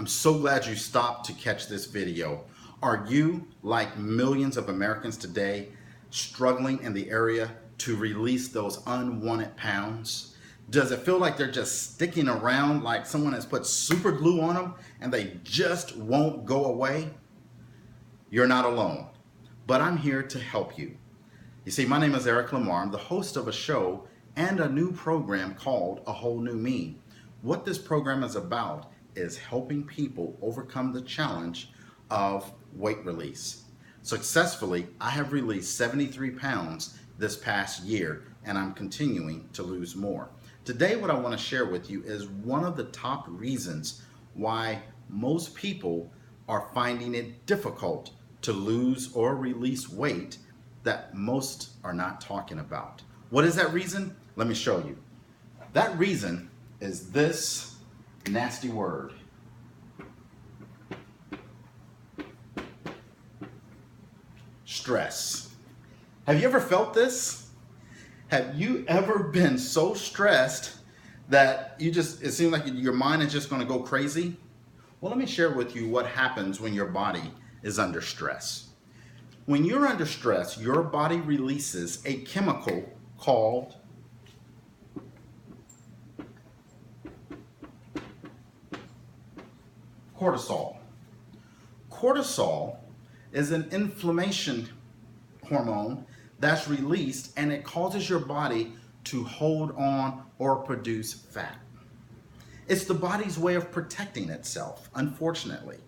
I'm so glad you stopped to catch this video. Are you, like millions of Americans today, struggling in the area to release those unwanted pounds? Does it feel like they're just sticking around like someone has put super glue on them and they just won't go away? You're not alone, but I'm here to help you. You see, my name is Ericlamar. I'm the host of a show and a new program called A Whole New Me. What this program is about is helping people overcome the challenge of weight release. Successfully, I have released 73 pounds this past year, and I'm continuing to lose more. Today, what I want to share with you is one of the top reasons why most people are finding it difficult to lose or release weight that most are not talking about. What is that reason? Let me show you. That reason is this nasty word. Stress. Have you ever felt this? Have you ever been so stressed that it seems like your mind is just going to go crazy? Well, let me share with you what happens when your body is under stress. When you're under stress, your body releases a chemical called cortisol. Cortisol is an inflammation hormone that's released, and it causes your body to hold on or produce fat. It's the body's way of protecting itself, unfortunately.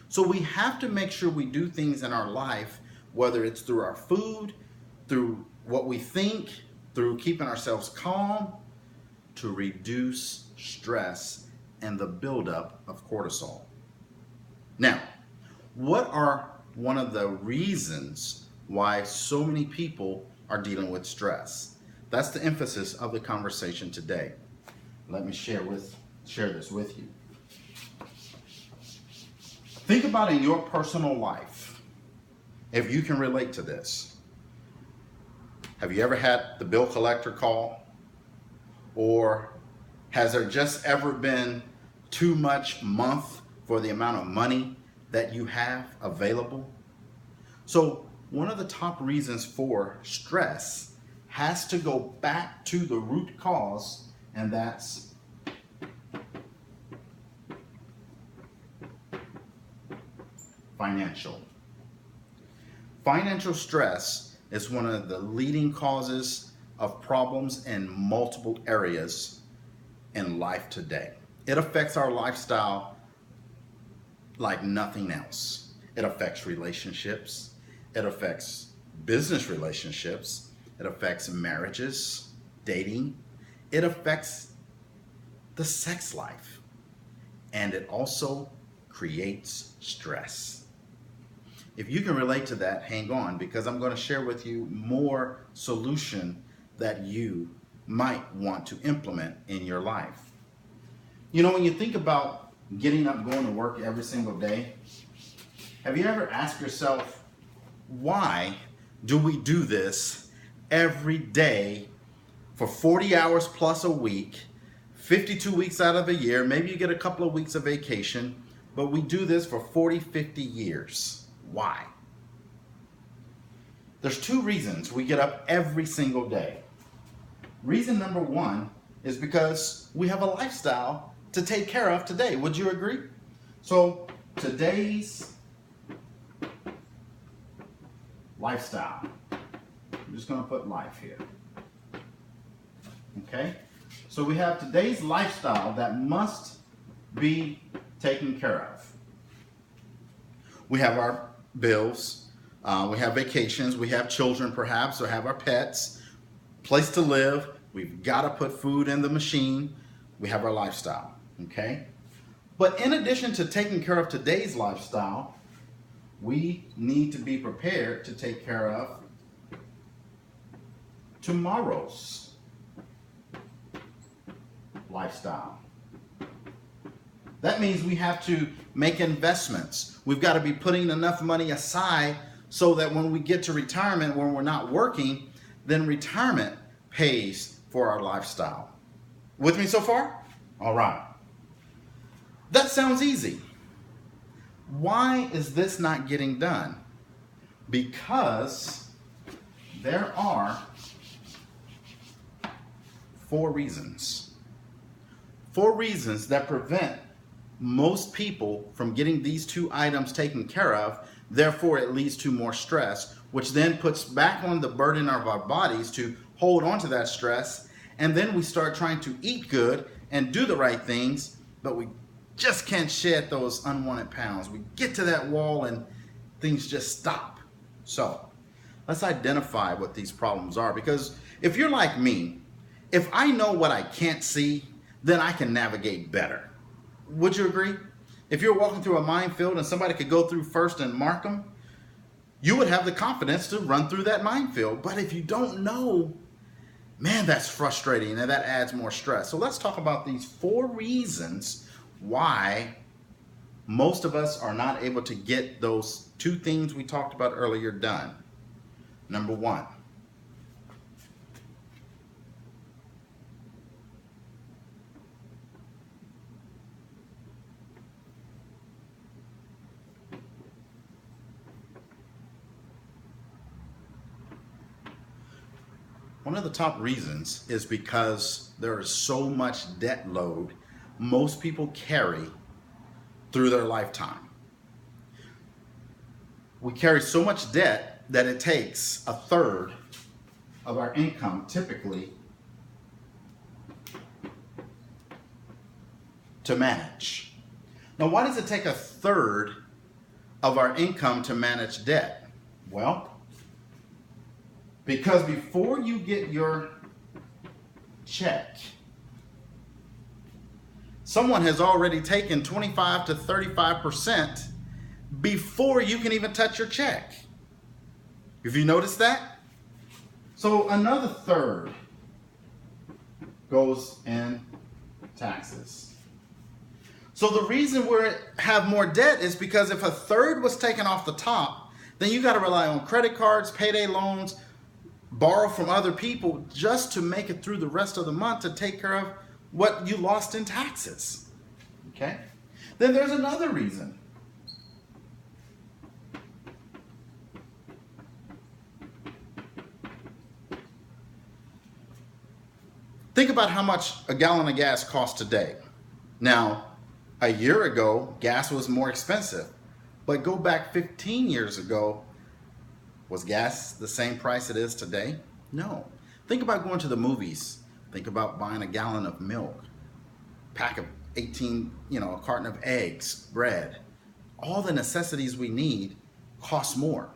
So we have to make sure we do things in our life, whether it's through our food, through what we think, through keeping ourselves calm, to reduce stress and the buildup of cortisol. Now, what are one of the reasons why so many people are dealing with stress? That's the emphasis of the conversation today. Let me share this with you. Think about in your personal life, if you can relate to this. Have you ever had the bill collector call? Or has there just ever been too much month for the amount of money that you have available? So one of the top reasons for stress has to go back to the root cause, and that's financial. Financial stress is one of the leading causes of problems in multiple areas in life today. It affects our lifestyle like nothing else. It affects relationships. It affects business relationships. It affects marriages, dating. It affects the sex life. And it also creates stress. If you can relate to that, hang on, because I'm going to share with you more solution that you might want to implement in your life. You know, when you think about getting up, going to work every single day, have you ever asked yourself, why do we do this every day for 40 hours plus a week, 52 weeks out of a year? Maybe you get a couple of weeks of vacation, but we do this for 40, 50 years. Why? There's two reasons we get up every single day. Reason number one is because we have a lifestyle to take care of today. Would you agree? So today's lifestyle. I'm just going to put life here. Okay? So we have today's lifestyle that must be taken care of. We have our bills, we have vacations, we have children perhaps, or have our pets, place to live, we've got to put food in the machine, we have our lifestyle, okay? But in addition to taking care of today's lifestyle, we need to be prepared to take care of tomorrow's lifestyle. That means we have to make investments. We've got to be putting enough money aside so that when we get to retirement, when we're not working, then retirement pays for our lifestyle. With me so far? All right. That sounds easy. Why is this not getting done? Because there are 4 reasons. 4 reasons that prevent most people from getting these 2 items taken care of. Therefore, it leads to more stress, which then puts back on the burden of our bodies to hold on to that stress. And then we start trying to eat good and do the right things, but we just can't shed those unwanted pounds. We get to that wall and things just stop. So let's identify what these problems are, because if you're like me, if I know what I can't see, then I can navigate better. Would you agree? If you're walking through a minefield and somebody could go through first and mark them, you would have the confidence to run through that minefield. But if you don't know, man, that's frustrating and that adds more stress. So let's talk about these 4 reasons why most of us are not able to get those 2 things we talked about earlier done. Number 1. One of the top reasons is because there is so much debt load most people carry through their lifetime. We carry so much debt that it takes 1/3 of our income typically to manage. Now, why does it take 1/3 of our income to manage debt? Well, because before you get your check, someone has already taken 25 to 35% before you can even touch your check. Have you noticed that? So another 1/3 goes in taxes. So the reason we have more debt is because if 1/3 was taken off the top, then you got to rely on credit cards, payday loans, borrow from other people just to make it through the rest of the month to take care of what you lost in taxes. Okay? Then there's another reason. Think about how much a gallon of gas costs today. Now, a year ago, gas was more expensive. But go back 15 years ago, was gas the same price it is today? No. Think about going to the movies. Think about buying a gallon of milk, pack of 18, a carton of eggs, bread. All the necessities we need cost more.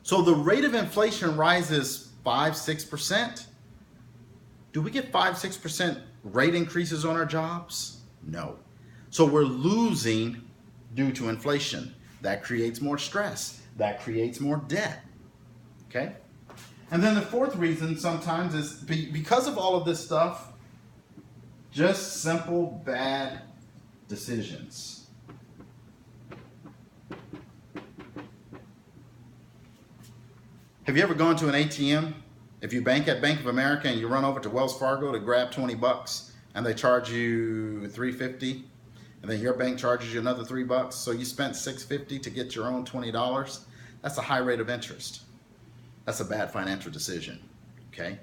So the rate of inflation rises 5-6%. Do we get 5-6% rate increases on our jobs? No. So we're losing due to inflation. That creates more stress. That creates more debt. Okay? And then the 4th reason sometimes is because of all of this stuff, just simple bad decisions. Have you ever gone to an ATM? If you bank at Bank of America and you run over to Wells Fargo to grab $20 and they charge you $3.50, and then your bank charges you another $3, so you spent $6.50 to get your own $20. That's a high rate of interest. That's a bad financial decision. Okay?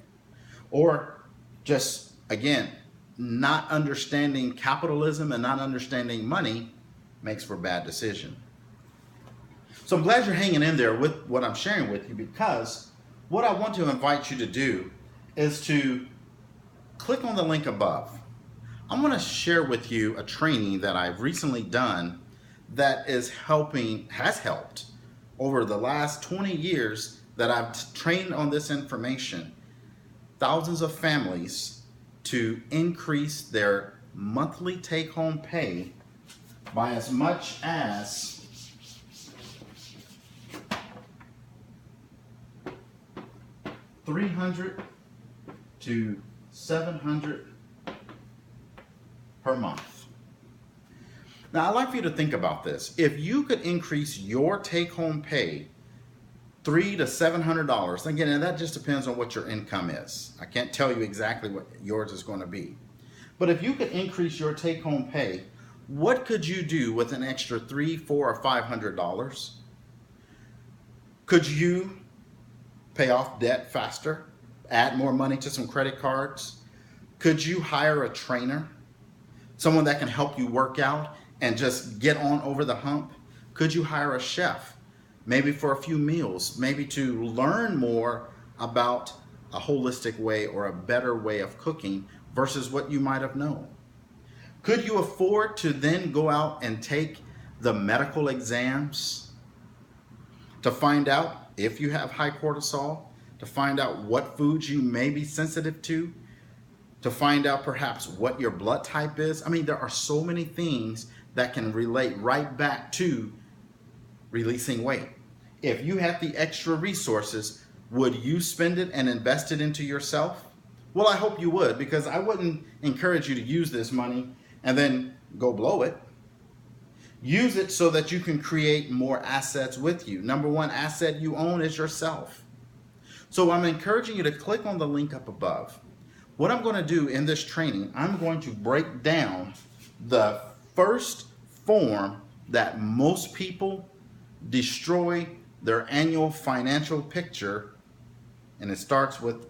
Or just, again, not understanding capitalism and not understanding money makes for a bad decision. So I'm glad you're hanging in there with what I'm sharing with you, because what I want to invite you to do is to click on the link above. I'm going to share with you a training that I've recently done that has helped over the last 20 years that I've trained on this information, thousands of families to increase their monthly take-home pay by as much as $300 to $700 per month. Now, I'd like for you to think about this. If you could increase your take-home pay $300 to $700, again, and that just depends on what your income is. I can't tell you exactly what yours is going to be. But if you could increase your take-home pay What could you do with an extra $300, $400, or $500? Could you pay off debt faster? Add more money to some credit cards? Could you hire a trainer? Someone that can help you work out and just get on over the hump? Could you hire a chef? Maybe for a few meals, maybe to learn more about a holistic way or a better way of cooking versus what you might have known. Could you afford to then go out and take the medical exams to find out if you have high cortisol, to find out what foods you may be sensitive to find out perhaps what your blood type is? I mean, there are so many things that can relate right back to releasing weight. If you had the extra resources, would you spend it and invest it into yourself? Well, I hope you would, because I wouldn't encourage you to use this money and then go blow it. Use it so that you can create more assets with you. Number one asset you own is yourself. So I'm encouraging you to click on the link up above. What I'm going to do in this training, I'm going to break down the first form that most people destroy their annual financial picture, and it starts with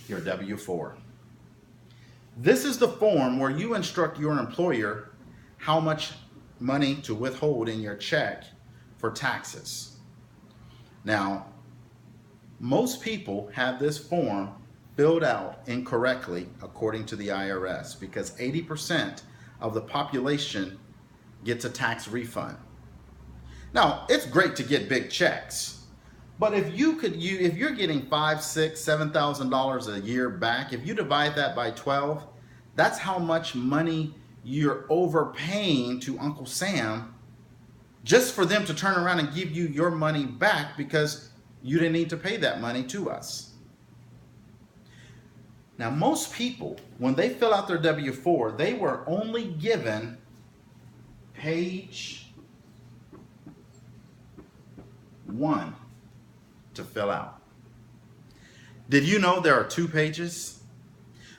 your W-4. This is the form where you instruct your employer how much money to withhold in your check for taxes. Now, most people have this form filled out incorrectly according to the IRS, because 80% of the population gets a tax refund. Now, it's great to get big checks, but if you're getting $5,000, $6,000, $7,000 a year back, if you divide that by 12, that's how much money you're overpaying to Uncle Sam just for them to turn around and give you your money back, because you didn't need to pay that money to us. Now, most people, when they fill out their W-4, they were only given page 1 to fill out. Did you know there are 2 pages?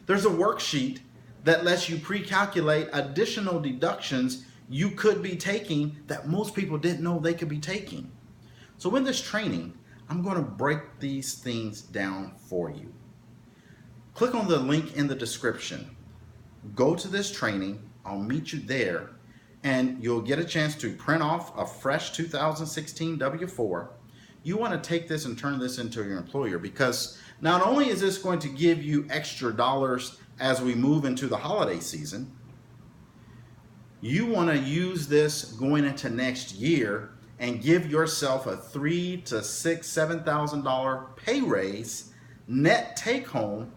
There's a worksheet that lets you pre-calculate additional deductions you could be taking that most people didn't know they could be taking. So in this training, I'm going to break these things down for you. Click on the link in the description. Go to this training. I'll meet you there, and you'll get a chance to print off a fresh 2016 W-4. You want to take this and turn this into your employer, because not only is this going to give you extra dollars as we move into the holiday season, you want to use this going into next year and give yourself a $3,000 to $6,000, $7,000 pay raise, net take home.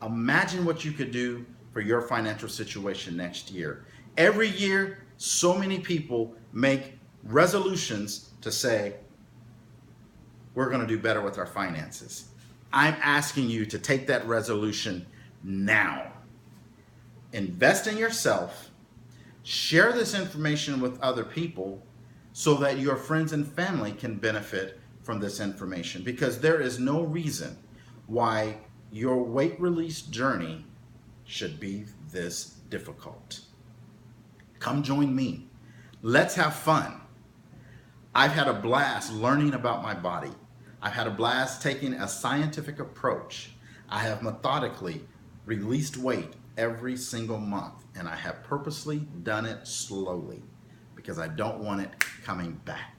Imagine what you could do for your financial situation next year. Every year, so many people make resolutions to say, we're going to do better with our finances. I'm asking you to take that resolution now. Invest in yourself. Share this information with other people so that your friends and family can benefit from this information, because there is no reason why your weight release journey should be this difficult. Come join me. Let's have fun. I've had a blast learning about my body. I've had a blast taking a scientific approach. I have methodically released weight every single month, and I have purposely done it slowly because I don't want it coming back.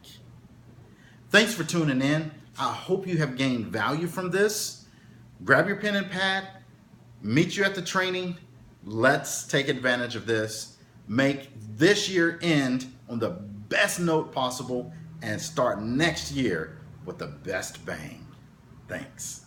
Thanks for tuning in. I hope you have gained value from this. Grab your pen and pad. Meet you at the training. Let's take advantage of this. Make this year end on the best note possible and start next year with the best bang. Thanks.